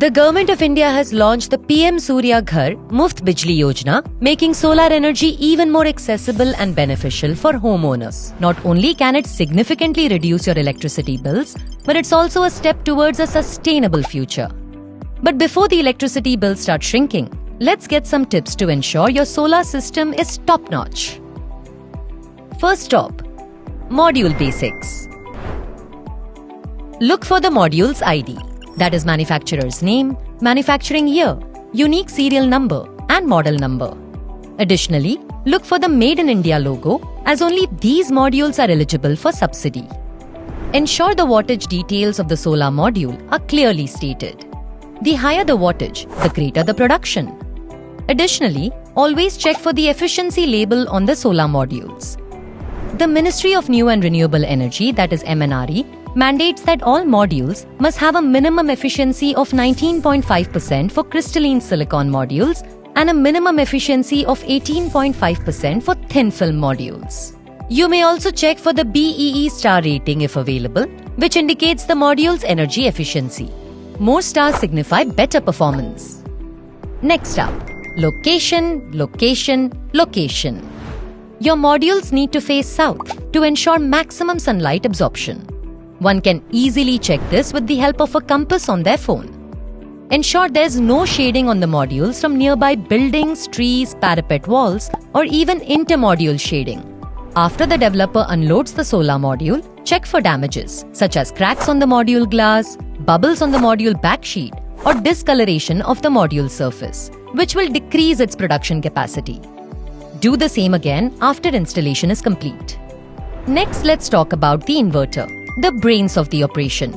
The Government of India has launched the PM Surya Ghar Muft Bijli Yojana, making solar energy even more accessible and beneficial for homeowners. Not only can it significantly reduce your electricity bills, but it's also a step towards a sustainable future. But before the electricity bills start shrinking, let's get some tips to ensure your solar system is top-notch. First stop, module basics. Look for the module's ID. That is manufacturer's name, manufacturing year, unique serial number, and model number. Additionally, look for the Made in India logo, as only these modules are eligible for subsidy. Ensure the wattage details of the solar module are clearly stated. The higher the wattage, the greater the production. Additionally, always check for the efficiency label on the solar modules. The Ministry of New and Renewable Energy, that is MNRE, mandates that all modules must have a minimum efficiency of 19.5% for crystalline silicon modules and a minimum efficiency of 18.5% for thin film modules. You may also check for the BEE star rating if available, which indicates the module's energy efficiency. More stars signify better performance. Next up, location, location, location. Your modules need to face south to ensure maximum sunlight absorption. One can easily check this with the help of a compass on their phone. Ensure there's no shading on the modules from nearby buildings, trees, parapet walls, or even inter-module shading. After the developer unloads the solar module, check for damages such as cracks on the module glass, bubbles on the module backsheet, or discoloration of the module surface, which will decrease its production capacity. Do the same again after installation is complete. Next, let's talk about the inverter, the brains of the operation.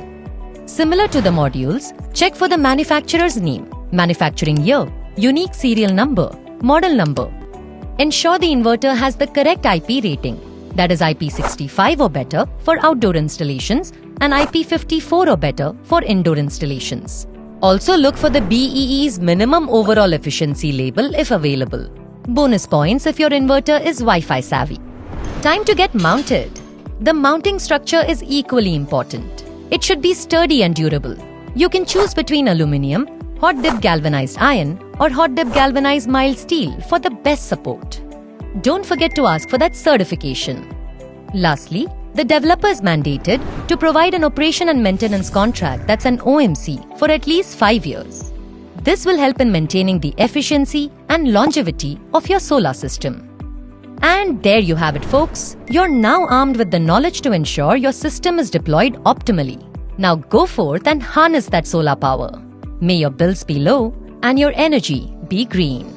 Similar to the modules, check for the manufacturer's name, manufacturing year, unique serial number, model number. Ensure the inverter has the correct IP rating, that is IP65 or better for outdoor installations and IP54 or better for indoor installations. Also look for the BEE's minimum overall efficiency label if available. Bonus points if your inverter is Wi-Fi savvy. Time to get mounted. The mounting structure is equally important. It should be sturdy and durable. You can choose between aluminium, hot dip galvanized iron, or hot dip galvanized mild steel for the best support. Don't forget to ask for that certification. Lastly, the developer is mandated to provide an operation and maintenance contract that's an OMC for at least 5 years. This will help in maintaining the efficiency and longevity of your solar system. And there you have it, folks. You're now armed with the knowledge to ensure your system is deployed optimally. Now go forth and harness that solar power. May your bills be low and your energy be green.